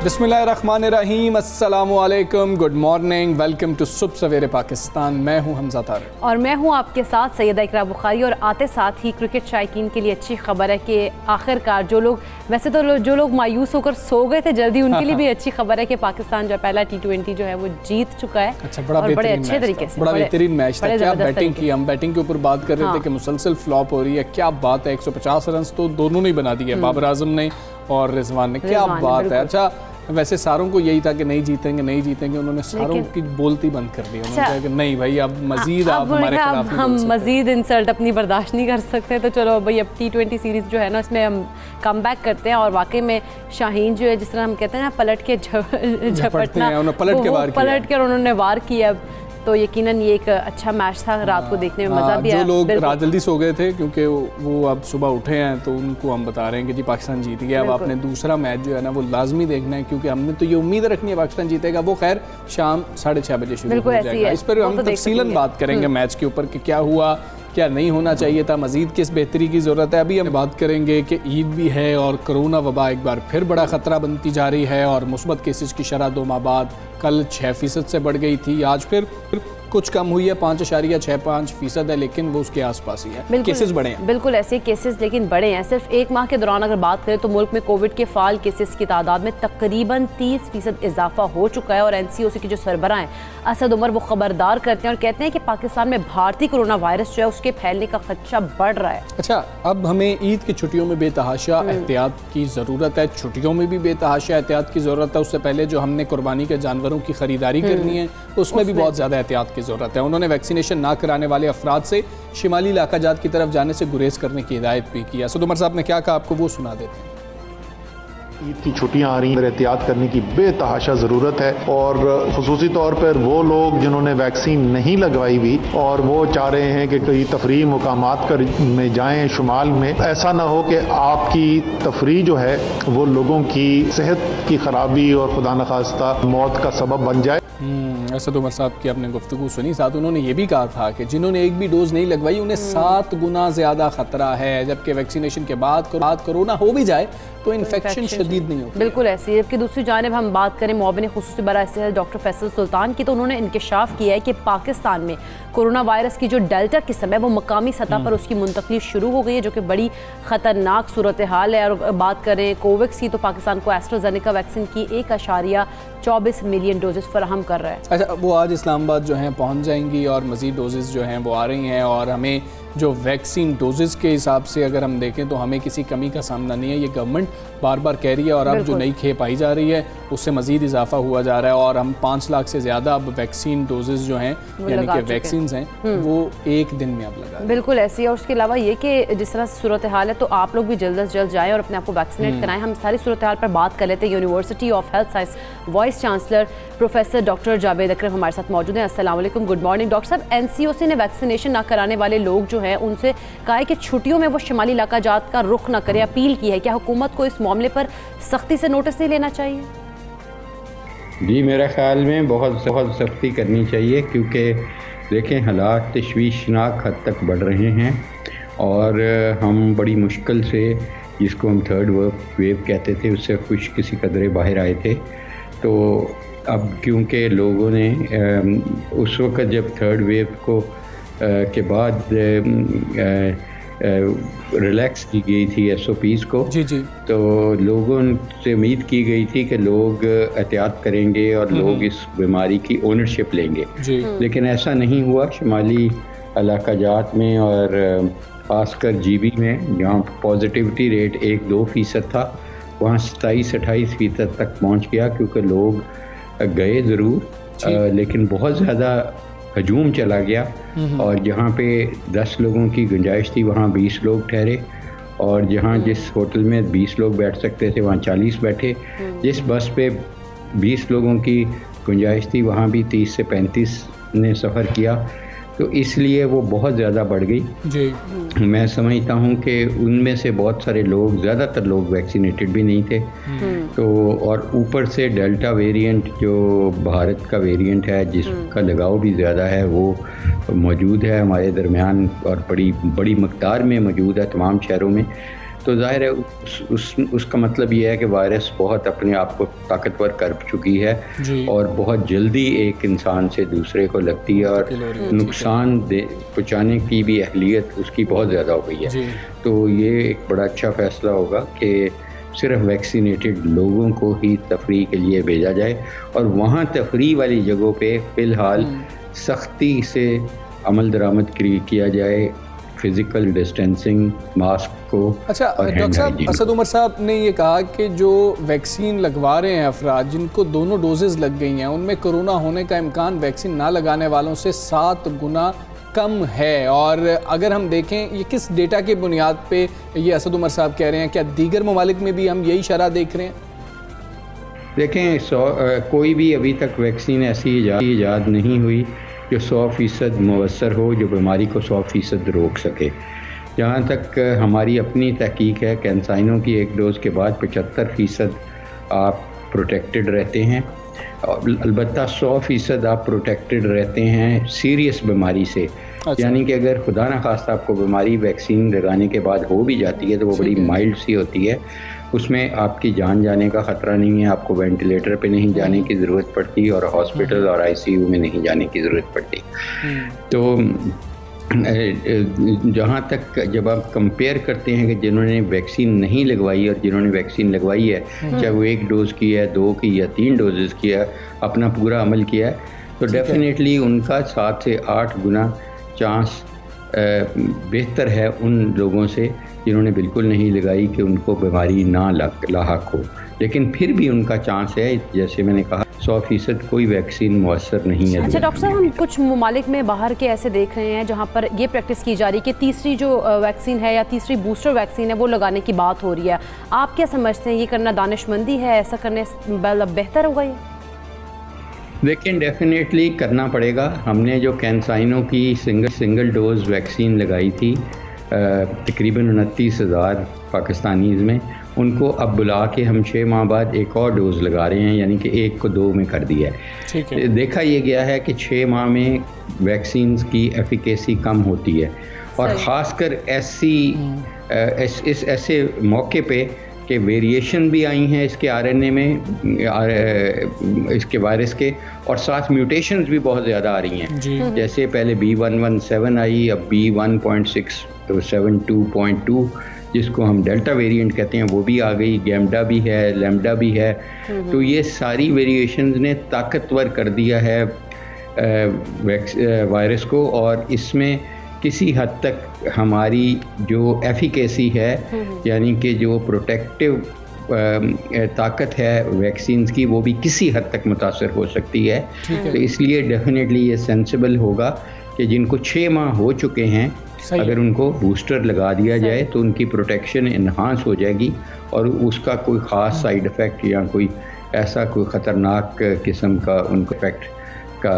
बिस्मिल्लाहिर्रहमानिर्रहीम, अस्सलामुअलैकुम, good morning, welcome to सुबह सवेरे पाकिस्तान। मैं हूं हमजा तारिक और मैं हूं आपके साथ सैयदा इकरा बुखारी। और आते साथ ही क्रिकेट शायकीन के लिए अच्छी खबर है कि आखिरकार जो लोग मायूस होकर सो गए थे जल्दी, उनके लिए भी अच्छी खबर है कि पाकिस्तान जो पहला T20 जो है वो जीत चुका है। अच्छा, बड़े अच्छे तरीके से, बड़ा बेहतरीन मैच था। क्या बैटिंग की, हम बैटिंग के ऊपर बात कर रहे थे कि मुसलसल फ्लॉप हो रही है। क्या बात है, 150 रन तो दोनों ने बना दिए, बाबर आजम ने और रिजवान ने। क्या बात है। अच्छा, वैसे सारों को यही था कि नहीं जीतेंगे, उन्होंने सारों की बोलती बंद कर दी। उन्होंने कहा कि नहीं भाई, अब मजीद आप हमारे खिलाफ हम मजीद इंसल्ट अपनी बर्दाश्त नहीं कर सकते, तो चलो भाई अब T20 सीरीज जो है ना, इसमें हम कम बैक करते हैं। और वाकई में शाहीन जो है, जिस तरह हम कहते हैं ना, पलट के झपटना, पलट के उन्होंने वार किया। तो यकीनन ये एक अच्छा मैच था, रात को देखने में मज़ा भी आया। जो लोग रात जल्दी सो गए थे क्योंकि वो अब सुबह उठे हैं, तो उनको हम बता रहे हैं कि जी पाकिस्तान जीत गया। अब आपने दूसरा मैच जो है ना वो लाजमी देखना है, क्योंकि हमने तो ये उम्मीद रखनी है पाकिस्तान जीतेगा। वो खैर शाम 6:30 बजे शुरू हो जाएगा। इस पर हम तफसीलन बात करेंगे मैच के ऊपर कि क्या हुआ, क्या नहीं होना चाहिए था, मजीद किस बेहतरी की ज़रूरत है। अभी हम बात करेंगे कि ईद भी है और कोरोना वबा एक बार फिर बड़ा ख़तरा बनती जा रही है। और मुस्बत केसेस की शरह 2 माह बाद कल 6% से बढ़ गई थी, आज फिर कुछ कम हुई है, 5.65% है, लेकिन वो उसके आसपास ही है। केसेस बढ़े हैं, बिल्कुल ऐसे केसेस, लेकिन बढ़े हैं। सिर्फ एक माह के दौरान अगर बात करें तो मुल्क में कोविड के फाल केसेस की तादाद में तकरीबन 30% इजाफा हो चुका है। और NCOC के जो सरबराह हैं असद उमर, वो खबरदार करते हैं और कहते हैं कि पाकिस्तान में भारतीय कोरोना वायरस जो है उसके फैलने का खदशा बढ़ रहा है। अच्छा, अब हमें ईद की छुट्टियों में बेतहाशा एहतियात की ज़रूरत है, छुट्टियों में भी बेतहाशा एहतियात की ज़रूरत है। उससे पहले जो हमने कुर्बानी के जानवरों की खरीदारी करनी है उसमें भी बहुत ज़्यादा एहतियात की ज़रूरत है। उन्होंने वैक्सीनेशन ना कराने वाले अफराद से शिमाली इलाका जात की तरफ जाने से गुरेज करने की हिदायत भी की है। असद उमर साहब ने क्या कहा, आपको वो सुना देते हैं। ईद की छुट्टियां आ रही हैं, एहतियात करने की बेतहाशा ज़रूरत है। और ख़ुसूसी तौर पर वो लोग जिन्होंने वैक्सीन नहीं लगवाई हुई और वो चाह रहे हैं कि कई तफरीह मुकामात में जाएं शुमाल में, ऐसा ना हो कि आपकी तफरीह जो है वो लोगों की सेहत की खराबी और खुदा न खास्ता मौत का सबब बन जाए। असद उमर साहब की आपने गुफ्तगू सुनी। साथ उन्होंने ये भी कहा था कि जिन्होंने एक भी डोज नहीं लगवाई उन्हें 7 गुना ज़्यादा खतरा है, जबकि वैक्सीनेशन के बाद कोरोना हो भी जाए तो इन्फेक्शन शदीद नहीं होती। बिल्कुल ऐसी है। जबकि दूसरी जानिब हम बात करें मुआविन खुसूसी बराए सेहत डॉक्टर फैसल सुल्तान की, तो उन्होंने इंकशाफ किया है कि पाकिस्तान में कोरोना वायरस की जो डेल्टा किस्म है वो मकामी सतह पर उसकी मुंतकली शुरू हो गई है, जो कि बड़ी ख़तरनाक सूरत हाल है। और बात करें कोवैक्स की, तो पाकिस्तान को एस्ट्राजेनेका वैक्सीन की 1.24 मिलियन डोजेस फराहम कर रहा है। अच्छा, वो आज इस्लामाबाद जो हैं पहुँच जाएंगी और मज़ीद डोजेज़ जो हैं वो आ रही हैं। और हमें जो वैक्सीन डोजेज़ के हिसाब से अगर हम देखें तो हमें किसी कमी का सामना नहीं है। ये गवर्नमेंट बार बार कह रही है और अब जो नई खेप आई जा रही है उससे मज़ीद इजाफा हुआ जा रहा है। और हम 5 लाख से ज़्यादा अब वैक्सीन डोजेज़ जो हैं यानी कि वैक्सीन हैं वो एक दिन में अब लगा। बिल्कुल ऐसी है। और उसके अलावा ये कि जिस तरह सूरत हाल है, तो आप लोग भी जल्द अज जल्द जाएँ और अपने आप को वैक्सीनेट कराएं। हम सारी सूरत हाल पर बात कर लेते हैं। University of health science vice chancellor professor doctor Javed Akram हमारे साथ मौजूद हैं। अस्सलाम वालेकुम, गुड मॉर्निंग डॉक्टर साहब। NCOC ने वैक्सीनेशन ना कराने वाले लोग जो हैं उनसे कहा है कि छुट्टियों में वो शिमाली इलाका जात का रुख ना करें, अपील की है। क्या हुकूमत को इस मामले पर सख्ती से नोटिस नहीं लेना चाहिए? जी, मेरे ख्याल में बहुत सख्ती करनी चाहिए, क्योंकि देखें हालात तशवीशनाक हद तक बढ़ रहे हैं और हम बड़ी मुश्किल से, जिसको हम 3rd वेव कहते थे, उससे कुछ किसी कदरे बाहर आए थे। तो अब क्योंकि लोगों ने उस वक्त जब 3rd वेव को के बाद रिलैक्स की गई थी SOPs को, जी, तो लोगों से उम्मीद की गई थी कि लोग एहतियात करेंगे और लोग इस बीमारी की ओनरशिप लेंगे, लेकिन ऐसा नहीं हुआ। शुमाली इलाका जात में और खासकर GB में, जहाँ पॉजिटिविटी रेट 1-2% था, वहाँ 27-28% तक पहुँच गया, क्योंकि लोग गए ज़रूर लेकिन बहुत ज़्यादा हजूम चला गया। और जहाँ पे 10 लोगों की गुंजाइश थी वहाँ 20 लोग ठहरे, और जहाँ जिस होटल में 20 लोग बैठ सकते थे वहाँ 40 बैठे। जिस बस पे 20 लोगों की गुंजाइश थी, वहाँ भी 30 से 35 ने सफ़र किया, तो इसलिए वो बहुत ज़्यादा बढ़ गई जी। मैं समझता हूँ कि उनमें से बहुत सारे लोग, ज़्यादातर लोग वैक्सीनेटेड भी नहीं थे, तो और ऊपर से डेल्टा वेरिएंट जो भारत का वेरिएंट है जिसका लगाव भी ज़्यादा है वो मौजूद है हमारे दरमियान और बड़ी मकदार में मौजूद है तमाम शहरों में। तो ज़ाहिर है उसका मतलब ये है कि वायरस बहुत अपने आप को ताकतवर कर चुकी है और बहुत जल्दी एक इंसान से दूसरे को लगती है और नुकसान पहुँचाने की भी अहलियत उसकी बहुत ज़्यादा हो गई है। तो ये एक बड़ा अच्छा फ़ैसला होगा कि सिर्फ वैक्सीनेटेड लोगों को ही तफरीह के लिए भेजा जाए और वहाँ तफरीह वाली जगहों पे फ़िलहाल सख्ती से अमल दरामद किया जाए, फिज़िकल डिस्टेंसिंग, मास्क को। अच्छा डॉक्टर साहब, असद उमर साहब ने ये कहा कि जो वैक्सीन लगवा रहे हैं अफराद जिनको दोनों डोजेज़ लग गई हैं उनमें कोरोना होने का इम्कान वैक्सीन ना लगाने वालों से 7 गुना कम है। और अगर हम देखें ये किस डेटा की बुनियाद पे ये असद उमर साहब कह रहे हैं, क्या दीगर ममालिक में भी हम यही शरह देख रहे हैं? देखें, कोई भी अभी तक वैक्सीन ऐसी ईजाद नहीं हुई जो 100% मुवस्सर हो, जो बीमारी को 100% रोक सके। जहाँ तक हमारी अपनी तहकीक है, कैंसाइनों की एक डोज़ के बाद 75% आप प्रोटेक्टेड रहते हैं, अलबत्ता 100% आप प्रोटेक्टेड रहते हैं सीरियस बीमारी से। अच्छा। यानी कि अगर खुदा न खास्ता आपको बीमारी वैक्सीन लगाने के बाद हो भी जाती है तो वो बड़ी माइल्ड सी होती है, उसमें आपकी जान जाने का ख़तरा नहीं है, आपको वेंटिलेटर पे नहीं जाने की ज़रूरत पड़ती और हॉस्पिटल और आईसीयू में नहीं जाने की ज़रूरत पड़ती। तो जहाँ तक जब आप कंपेयर करते हैं कि जिन्होंने वैक्सीन नहीं लगवाई और जिन्होंने वैक्सीन लगवाई है, चाहे वो 1 डोज़ की है, 2 की या 3 डोजेज़ की है, अपना पूरा अमल किया है, तो डेफिनेटली उनका 7 से 8 गुना चांस बेहतर है उन लोगों से जिन्होंने बिल्कुल नहीं लगाई कि उनको बीमारी ना लाहक हो। लेकिन फिर भी उनका चांस है, जैसे मैंने कहा 100% कोई वैक्सीन मुअस्सर नहीं है। अच्छा डॉक्टर साहब, हम कुछ ममालिक में बाहर के ऐसे देख रहे हैं जहाँ पर ये प्रैक्टिस की जा रही है कि तीसरी जो वैक्सीन है या तीसरी बूस्टर वैक्सीन है वो लगाने की बात हो रही है। आप क्या समझते हैं, ये करना दानिशमंदी है, ऐसा करने बेहतर होगा ये? लेकिन डेफिनेटली करना पड़ेगा। हमने जो कैंसाइनों की सिंगल डोज वैक्सीन लगाई थी तकरीबन 29,000 पाकिस्तानीज़ में, उनको अब बुला के हम 6 माह बाद एक और डोज़ लगा रहे हैं, यानी कि 1 को 2 में कर दिया है। ठीक है। देखा ये गया है कि 6 माह में वैक्सीन की एफिकेसी कम होती है और ख़ासकर ऐसे मौके पे कि वेरिएशन भी आई हैं इसके आरएनए में, इसके वायरस के, और साथ म्यूटेशंस भी बहुत ज़्यादा आ रही हैं। जैसे पहले B117 आई, अब B1.672.2 जिसको हम डेल्टा वेरिएंट कहते हैं वो भी आ गई, गैम्डा भी है, लैम्डा भी है। तो ये सारी वेरिएशंस ने ताकतवर कर दिया है वायरस को और इसमें किसी हद तक हमारी जो एफिकेसी है, यानी कि जो प्रोटेक्टिव ताकत है वैक्सीन्स की, वो भी किसी हद तक मुतासर हो सकती है। तो इसलिए डेफिनेटली ये सेंसिबल होगा कि जिनको 6 माह हो चुके हैं अगर उनको बूस्टर लगा दिया जाए तो उनकी प्रोटेक्शन इन्हांस हो जाएगी और उसका कोई ख़ास साइड इफ़ेक्ट या कोई ऐसा कोई ख़तरनाक किस्म का उनको इफेक्ट का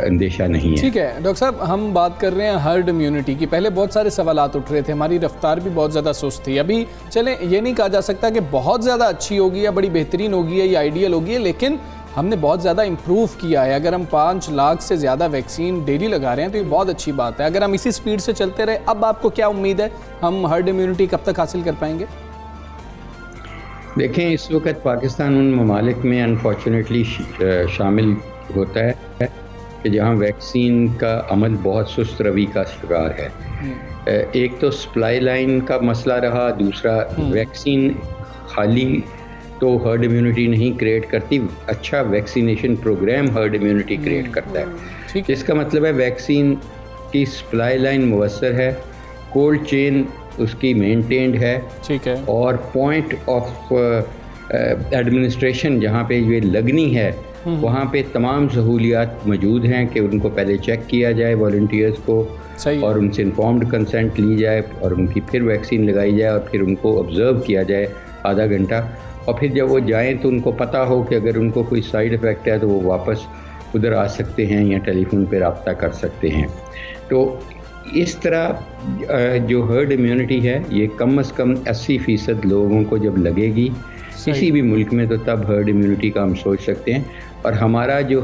अंदेशा नहीं है। ठीक है डॉक्टर साहब, हम बात कर रहे हैं हर्ड इम्यूनिटी की। पहले बहुत सारे सवालात उठ रहे थे, हमारी रफ्तार भी बहुत ज़्यादा सुस्त थी। अभी चलें, ये नहीं कहा जा सकता कि बहुत ज़्यादा अच्छी होगी या बड़ी बेहतरीन होगी या आइडियल होगी, लेकिन हमने बहुत ज़्यादा इम्प्रूव किया है। अगर हम 5 लाख से ज़्यादा वैक्सीन डेली लगा रहे हैं तो ये बहुत अच्छी बात है। अगर हम इसी स्पीड से चलते रहे, अब आपको क्या उम्मीद है, हम हर्ड इम्यूनिटी कब तक हासिल कर पाएंगे? देखें, इस वक्त पाकिस्तान उन ममालिक में अनफॉर्चुनेटली शामिल होता है कि जहाँ वैक्सीन का अमल बहुत सुस्त रवि का शिकार है। एक तो सप्लाई लाइन का मसला रहा, दूसरा वैक्सीन खाली तो हर्ड इम्यूनिटी नहीं क्रिएट करती, अच्छा vaccination programme herd immunity create करता है। इसका मतलब है वैक्सीन की सप्लाई लाइन मुवस्सर है, कोल्ड चेन उसकी मेंटेन्ड है, ठीक है, और पॉइंट ऑफ एडमिनिस्ट्रेशन जहाँ पे ये लगनी है वहाँ पे तमाम सहूलियात मौजूद हैं कि उनको पहले चेक किया जाए वॉलंटियर्स को और उनसे इन्फॉर्म्ड कंसेंट ली जाए और उनकी फिर वैक्सीन लगाई जाए और फिर उनको ऑब्ज़र्व किया जाए आधा घंटा और फिर जब वो जाएं तो उनको पता हो कि अगर उनको कोई साइड इफ़ेक्ट है तो वो वापस उधर आ सकते हैं या टेलीफोन पे रब्ता कर सकते हैं। तो इस तरह जो हर्ड इम्यूनिटी है ये कम से कम 80% लोगों को जब लगेगी किसी भी मुल्क में, तो तब हर्ड इम्यूनिटी का हम सोच सकते हैं। और हमारा जो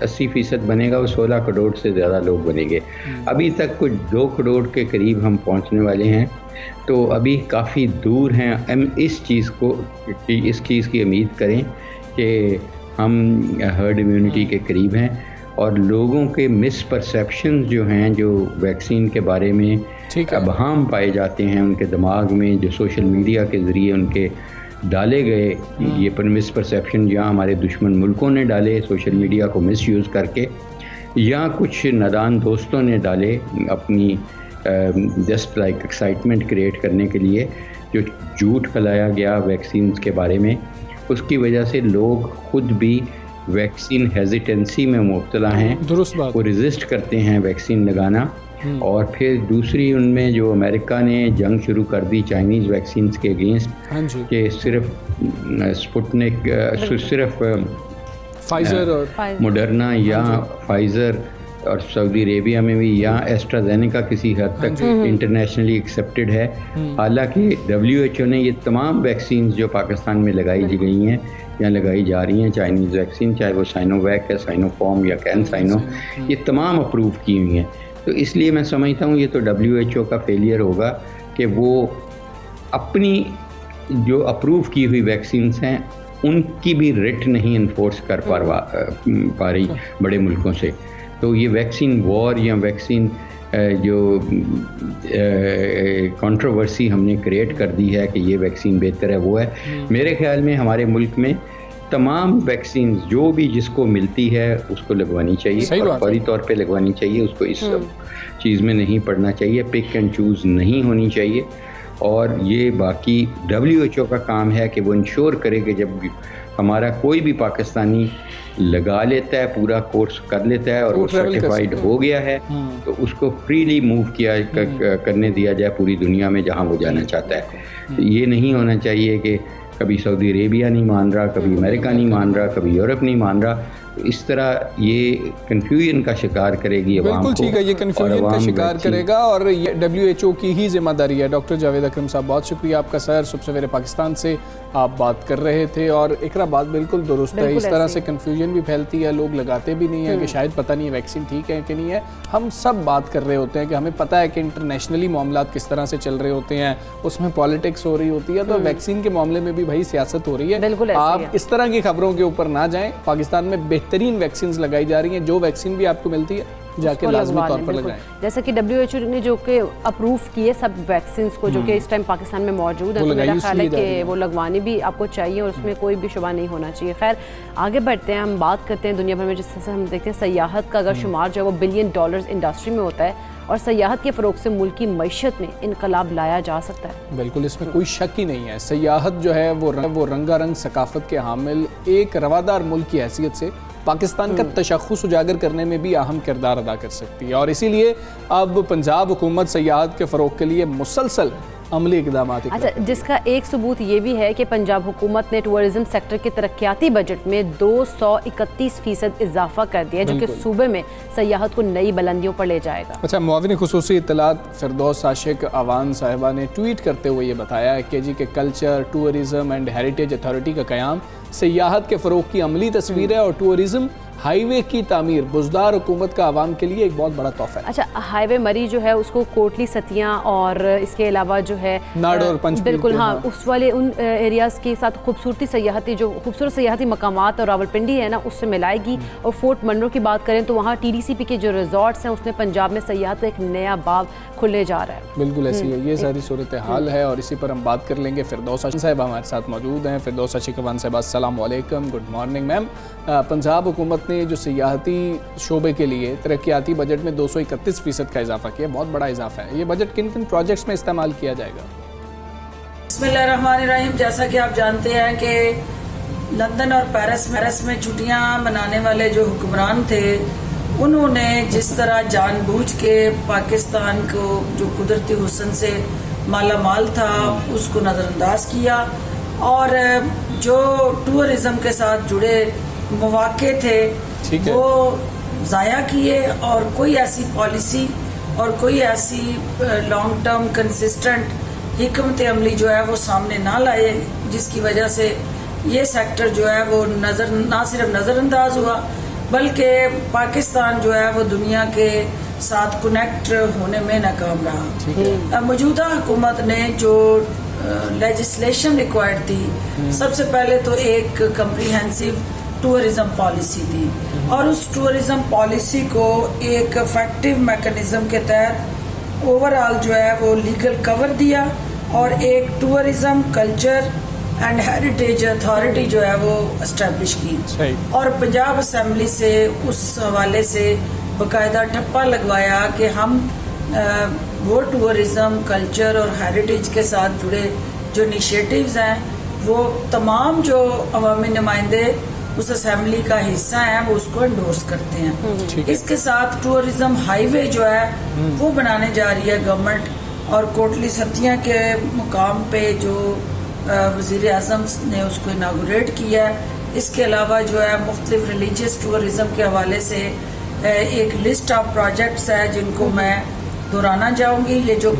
80% बनेगा वो 16 करोड़ से ज़्यादा लोग बनेंगे। अभी तक कुछ 2 करोड़ के करीब हम पहुंचने वाले हैं, तो अभी काफ़ी दूर हैं। हम इस चीज़ की उम्मीद करें कि हम हर्ड इम्यूनिटी के करीब हैं। और लोगों के मिसपरसेप्शन जो हैं, जो वैक्सीन के बारे में अबहाम पाए जाते हैं उनके दिमाग में, जो सोशल मीडिया के ज़रिए उनके डाले गए ये पर मिसपरसेप्शन, या हमारे दुश्मन मुल्कों ने डाले सोशल मीडिया को मिसयूज़ करके, या कुछ नादान दोस्तों ने डाले अपनी जस्ट लाइक एक्साइटमेंट क्रिएट करने के लिए, जो झूठ फैलाया गया वैक्सीन के बारे में, उसकी वजह से लोग खुद भी वैक्सीन हेजिटेंसी में मुब्तला हैं। दुरुस्त बात। वो रेजिस्ट करते हैं वैक्सीन लगाना। और फिर दूसरी उनमें जो अमेरिका ने जंग शुरू कर दी चाइनीज़ वैक्सीन के अगेंस्ट, कि सिर्फ स्पुतनिक, सिर्फ फाइजर और मोडर्ना या फाइज़र, और सऊदी अरेबिया में भी, या एस्ट्राजेनेका किसी हद तक इंटरनेशनली एक्सेप्टेड है। हालांकि WHO ने ये तमाम वैक्सीन जो पाकिस्तान में लगाई गई हैं या लगाई जा रही हैं, चाइनीज़ वैक्सीन, चाहे वो साइनोवैक है, साइनोफॉर्म या कैनसाइनो, ये तमाम अप्रूव की हुई हैं। तो इसलिए मैं समझता हूँ ये तो WHO का फेलियर होगा कि वो अपनी जो अप्रूव की हुई वैक्सीन्स हैं उनकी भी रेट नहीं इन्फोर्स कर पा रही बड़े मुल्कों से। तो ये वैक्सीन वॉर या वैक्सीन जो कंट्रोवर्सी हमने क्रिएट कर दी है कि ये वैक्सीन बेहतर है, वो है। मेरे ख्याल में हमारे मुल्क में तमाम वैक्सीन जो भी जिसको मिलती है उसको लगवानी चाहिए, और फौरी तौर पे लगवानी चाहिए। उसको इस चीज़ में नहीं पड़ना चाहिए, पिक एंड चूज़ नहीं होनी चाहिए। और ये बाकी WHO का काम है कि वो इंश्योर करे कि जब हमारा कोई भी पाकिस्तानी लगा लेता है, पूरा कोर्स कर लेता है और वो सर्टिफाइड हो गया है, तो उसको फ्रीली मूव करने दिया जाए पूरी दुनिया में जहाँ वो जाना चाहता है। तो ये नहीं होना चाहिए कि कभी सऊदी अरेबिया नहीं मान रहा, कभी अमेरिका नहीं मान रहा, कभी यूरोप नहीं मान रहा। तो इस तरह ये कन्फ्यूजन का शिकार करेगी अवाम को। बिल्कुल ठीक है, ये कन्फ्यूजन का शिकार करेगा और ये WHO की ही जिम्मेदारी है। डॉक्टर जावेद अकरम साहब, बहुत शुक्रिया आपका सर। सुबह सवेरे पाकिस्तान से आप बात कर रहे थे और इकरा बात बिल्कुल दुरुस्त है। इस तरह से कन्फ्यूजन भी फैलती है, लोग लगाते भी नहीं है कि शायद पता नहीं वैक्सीन ठीक है कि नहीं है। हम सब बात कर रहे होते हैं कि हमें पता है कि इंटरनेशनली मामला किस तरह से चल रहे होते हैं, उसमें पॉलिटिक्स हो रही होती है, तो वैक्सीन के मामले में भी भाई सियासत हो रही है। आप इस तरह की खबरों के ऊपर ना जाएं। पाकिस्तान में बेहतरीन वैक्सीन लगाई जा रही हैं, जो वैक्सीन भी आपको मिलती है जाके लाजमी तौर पर लगाएं। जैसा कि WHO ने जो कि अप्रूव किए सब वैक्सीन को जो कि इस टाइम पाकिस्तान में मौजूद है, तो मेरा ख्याल है कि वो लगवानी भी आपको चाहिए और उसमें कोई भी शुबा नहीं होना चाहिए। खैर आगे बढ़ते हैं, हम बात करते हैं दुनिया भर में जिस तरह से हम देखते हैं सयाहत का अगर शुमार जो है वो $बिलियन इंडस्ट्री में होता है और सयाहत के फ़रोग से मुल्क की मईशत में इनकलाब लाया जा सकता है। बिल्कुल, इसमें कोई शक ही नहीं है। सयाहत जो है वो रंगारंग सकाफत के हामिल एक रवादार मुल्क की हैसियत से पाकिस्तान का तशख़्ख़ुस उजागर करने में भी अहम किरदार अदा कर सकती है। और इसीलिए अब पंजाब हुकूमत सयाहत के फ़रोग के लिए मुसलसल अमली इक़दाम। अच्छा, जिसका एक सबूत ये भी है कि पंजाब हुकूमत ने टूरिज़म सेक्टर के तरक्याती बजट में 231% इजाफा कर दिया, जो कि सूबे में सयाहत को नई बुलंदियों पर ले जाएगा। अच्छा, मुआविन खुसूसी इत्तलात फिरदौस आशिक अवान साहिबा ने ट्वीट करते हुए ये बताया है कि जी के culture, tourism and heritage authority का क़याम सयाहत के फ़रोग की अमली तस्वीर है और टूरिज़म हाईवे की तामीर बुज़दार हुकूमत का आवाम के लिए एक बहुत बड़ा तोहफा है। अच्छा, हाईवे मरी जो है उसको कोटली सतियाँ और इसके अलावा जो है नाड़ और पंचमीर, बिल्कुल हाँ, उस वाले उन एरियाज़ के साथ खूबसूरती सयाहती जो खूबसूरत सयाहती मकामात और रावलपिंडी है ना उससे मिलाएगी। और फोर्ट मनरो की बात करें तो वहाँ TDCP के जो रिजॉर्ट्स हैं उसमें पंजाब में सयाहत का एक नया बाब खुलने जा रहा है। बिल्कुल ऐसी है, ये सारी सूरत हाल है और इसी पर हम बात कर लेंगे। फिरदौस आशिक साहब हमारे साथ मौजूद हैं। फिरदौस आशिक साहब अस्सलाम वालेकुम, गुड मॉर्निंग मैम। पंजाब हुकूमत ने जो सियाहती शोबे के लिए तरक्याती बजट में 231% का इजाफा किया, बहुत बड़ा इजाफा है। ये बजट किन किन प्रोजेक्ट्स में इस्तेमाल किया जाएगा? बिस्मिल्लाहिर्रहमानिर्रहीम। जैसा कि आप जानते हैं कि लंदन और पेरिस में छुट्टियां मनाने वाले जो हुक्मरान थे उन्होंने जिस तरह जानबूझ के पाकिस्तान को जो कुदरती हुस्न से माला माल था उसको नज़रअंदाज किया और जो टूरिज्म के साथ जुड़े मौके थे वो ज़ाया किए, और कोई ऐसी पॉलिसी और कोई ऐसी लॉन्ग टर्म कंसिस्टेंट हिकमत अमली जो है वो सामने ना लाए, जिसकी वजह से ये सेक्टर जो है वो ना सिर्फ नज़रअंदाज हुआ, बल्कि पाकिस्तान जो है वो दुनिया के साथ कनेक्ट होने में नाकाम रहा। मौजूदा हुकूमत ने जो लेजिस्लेशन रिक्वायर्ड थी, सबसे पहले तो एक कम्प्रीहेंसिव टूरिज्म पॉलिसी थी, और उस टूरिज्म पॉलिसी को एक इफेक्टिव मैकेनिज्म के तहत ओवरऑल जो है वो लीगल कवर दिया, और एक tourism culture and heritage authority जो है वो एस्टेब्लिश की, और पंजाब असेंबली से उस हवाले से बाकायदा ठप्पा लगवाया कि हम वो टूरिज्म कल्चर और हेरिटेज के साथ जुड़े जो इनिशिएटिव्स हैं वो तमाम जो अवामी नुमाइंदे उस असेंबली का हिस्सा है वो उसको एंडोर्स करते हैं। इसके साथ टूरिज्म हाईवे जो है वो बनाने जा रही है गवर्नमेंट, और कोटली सतिया के मुकाम पे जो वज़ीर आज़म ने उसको इनागुरेट किया है। इसके अलावा जो है मुख्तलिफ रिलीजियस टूरिज्म के हवाले से एक लिस्ट ऑफ प्रोजेक्ट्स है जिनको मैं दोहराना चाहूँगी। ये जो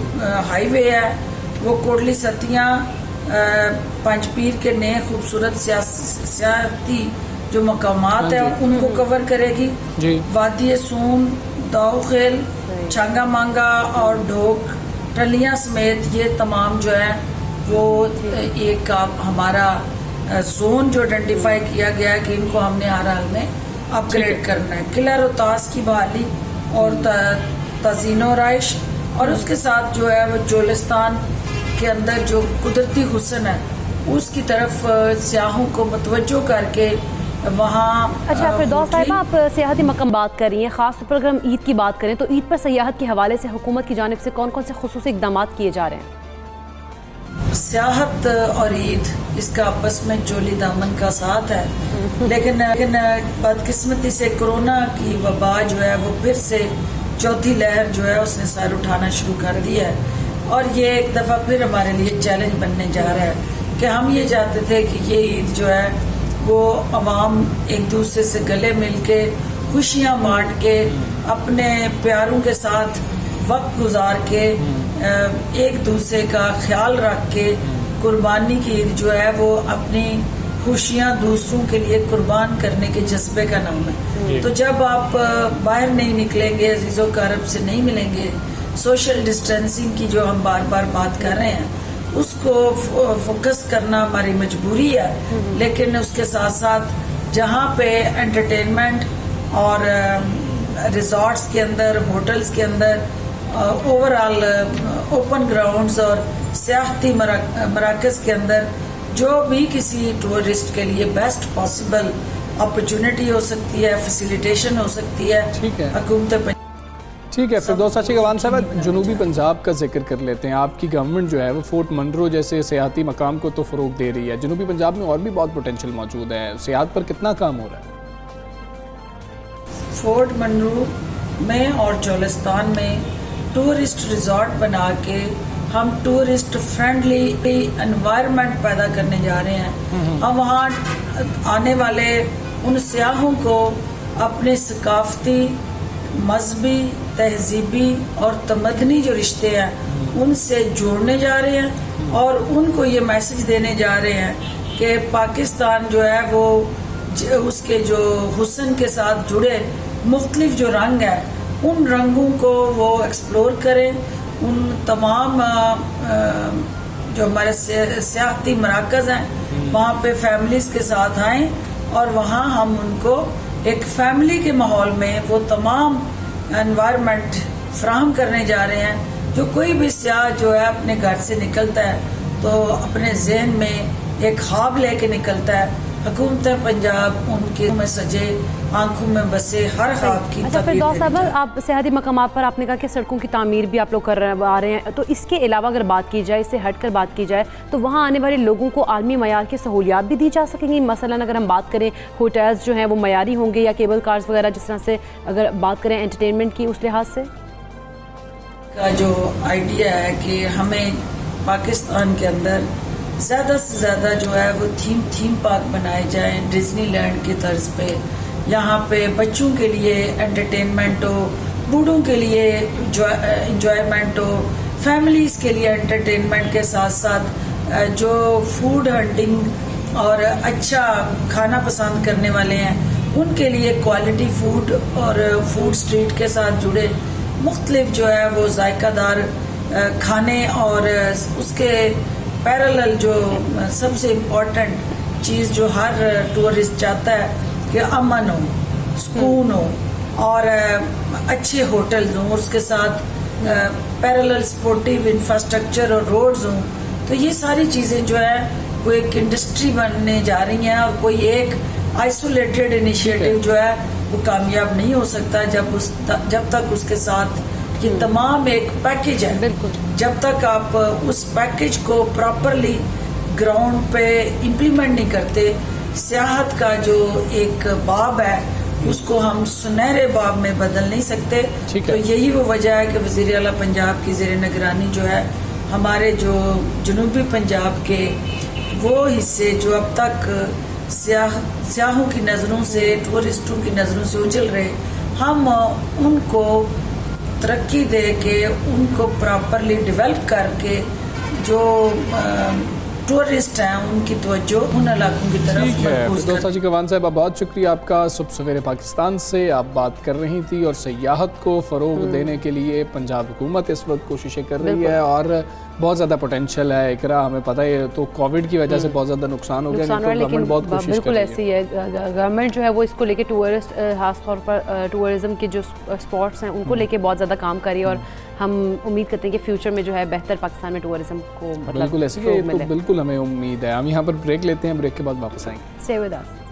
हाईवे है वो कोटली सतिया पंजपीर के नए खूबसूरत सियाती जो मकामात है उनको कवर करेगी। वादी सून, दाऊखेल, छांगा मांगा और ढोक टलियां समेत ये तमाम जो है वो एक हमारा जोन जो आइडेंटिफाई किया गया है कि इनको हमने हर हाल में अपग्रेड करना है। किला रोहतास की बहाली और तजीनो राइश, और उसके साथ जो है वो चोलिस्तान के अंदर जो कुदरती हुस्न है उसकी तरफ सियाहों को मुतवज्जो करके वहाँ। अच्छा फिरदौस साहिबा, आप सियाहती मकाम बात कर रही हैं, ख़ास तौर पर अगर हम ईद की बात करें तो ईद पर सियाहत के हवाले से हुकूमत की जानिब से कौन कौन से खुसूसी इक़दाम किए जा रहे हैं? सियाहत और ईद इसका आपस में चोली दामन का साथ है, लेकिन बदकिस्मती से कोरोना की वबा जो है वो फिर से चौथी लहर जो है उसने सर उठाना शुरू कर दिया है, और ये एक दफ़ा फिर हमारे लिए चैलेंज बनने जा रहा है कि हम ये चाहते थे कि ये ईद जो है वो अवाम एक दूसरे से गले मिल के खुशियाँ बांट के अपने प्यारों के साथ वक्त गुजार के एक दूसरे का ख्याल रख के कुर्बानी की ईद जो है वो अपनी खुशियाँ दूसरों के लिए कुर्बान करने के जज्बे का नाम है। तो जब आप बाहर नहीं निकलेंगे, अजीज़ों कारब से नहीं मिलेंगे, सोशल डिस्टेंसिंग की जो हम बार बार बात कर रहे हैं उसको फोकस करना हमारी मजबूरी है, लेकिन उसके साथ साथ जहाँ पे एंटरटेनमेंट और रिजॉर्ट्स के अंदर, होटल्स के अंदर, ओवरऑल ओपन ग्राउंड्स और सियाहती मराकज़ के अंदर जो भी किसी टूरिस्ट के लिए बेस्ट पॉसिबल अपॉर्चुनिटी हो सकती है, फैसिलिटेशन हो सकती है, हुकूमत। ठीक है फिरदौस गवान साहब, जनूबी पंजाब का जिक्र कर लेते हैं। आपकी गवर्नमेंट जो है वो फोर्ट मनरो जैसे सियाहती मकाम को तो फ़रोग दे रही है, जनूबी पंजाब में और भी बहुत पोटेंशियल मौजूद है, सियाहत पर कितना काम हो रहा है? फोर्ट मनरो में और चोलिस्तान में टूरिस्ट रिजॉर्ट बना के हम टूरिस्ट फ्रेंडली एनवायरनमेंट पैदा करने जा रहे हैं। हम वहाँ आने वाले उन सियाहों को अपने सकाफती, मजहबी, तहजीबी और तमदनी जो रिश्ते हैं उनसे जोड़ने जा रहे हैं, और उनको ये मैसेज देने जा रहे हैं कि पाकिस्तान जो है वो उसके जो हुस्न के साथ जुड़े मुख्तलिफ जो रंग है उन रंगों को वो एक्सप्लोर करें। उन तमाम जो हमारे सियाहती मराकज़ हैं वहाँ पे फैमिलीज़ के साथ आएँ, और वहाँ हम उनको एक फैमिली के माहौल में वो तमाम एनवायरनमेंट फ्राहम करने जा रहे हैं। जो कोई भी सियाह जो है अपने घर से निकलता है तो अपने जहन में एक ख्वाब लेके निकलता है, हुकूमत पंजाब उनके में सजे, आंखों में बसे हर ख्वाब की। अच्छा फिरदौस साहब, आप सियाहती मकामात पर आपने कहा कि सड़कों की तामीर भी आप लोग कर आ रहे हैं, तो इसके अलावा अगर बात की जाए, इससे हट कर बात की जाए, तो वहाँ आने वाले लोगों को आलमी मयार की सहूलियात भी दी जा सकेंगी? मसलन अगर हम बात करें होटल्स जो हैं वो मयारी होंगे, या केबल कार्स वगैरह, जिस तरह से अगर बात करें एंटरटेनमेंट की उस लिहाज से का जो आइडिया है कि हमें पाकिस्तान के अंदर ज़्यादा से ज़्यादा जो है वो थीम पार्क बनाए जाएं डिज्नीलैंड की तर्ज पे। यहाँ पे बच्चों के लिए एंटरटेनमेंट हो, बूढ़ों के लिए इंजॉयमेंट हो, फैमिलीज़ के लिए एंटरटेनमेंट के साथ साथ जो फूड हंटिंग और अच्छा खाना पसंद करने वाले हैं उनके लिए क्वालिटी फूड और फूड स्ट्रीट के साथ जुड़े मुख्तलिफ जो है वो जायकादार खाने और उसके पैरेलल जो सबसे इम्पोर्टेंट चीज़ जो हर टूरिस्ट चाहता है कि अमन हो, सुकून हो और अच्छे होटल्स हों और उसके साथ पैरेलल स्पोर्टिव इंफ्रास्ट्रक्चर और रोड्स हों। तो ये सारी चीज़ें जो है वो एक इंडस्ट्री बनने जा रही हैं और कोई एक आइसोलेटेड इनिशिएटिव जो है वो कामयाब नहीं हो सकता जब तक उसके साथ ये तमाम एक पैकेज है। जब तक आप उस पैकेज को प्रॉपरली ग्राउंड पे इम्प्लीमेंट नहीं करते, सियाहत का जो एक बाब है उसको हम सुनहरे बाब में बदल नहीं सकते। तो यही वो वजह है कि वज़ीर आला पंजाब की ज़ेर निगरानी जो है हमारे जो जनूबी पंजाब के वो हिस्से जो अब तक सियाहों की नज़रों से, टूरिस्टों की नज़रों से उजल रहे, हम उनको तरक्की दे के उनको प्रॉपरली डेवलप करके जो टूरिस्ट हैं उनकी तवज्जो उन इलाकों की तरफ फिरदौस कवान साहब, बहुत शुक्रिया आपका। सुबह सवेरे पाकिस्तान से आप बात कर रही थी और सयाहत को फ़रोग देने के लिए पंजाब हुकूमत इस वक्त कोशिशें कर रही है और बहुत ज़्यादा पोटेंशियल है। इकरा हमें पता है, तो कोविड की वजह से बहुत ज़्यादा नुकसान हो गया, तो गवर्नमेंट बहुत कोशिश कर रही है। बिल्कुल ऐसी है, गवर्नमेंट जो है वो इसको लेके टूरिस्ट खासतौर पर टूरिज़्म के जो स्पॉट्स हैं उनको लेके बहुत ज़्यादा काम कर रही है और हम उम्मीद करते हैं कि फ्यूचर में जो है बेहतर पाकिस्तान में टूरिज्म को बिल्कुल ऐसी, तो बिल्कुल हमें उम्मीद है। हम यहाँ पर ब्रेक लेते हैं, ब्रेक के बाद वापस आएंगे। Stay with us.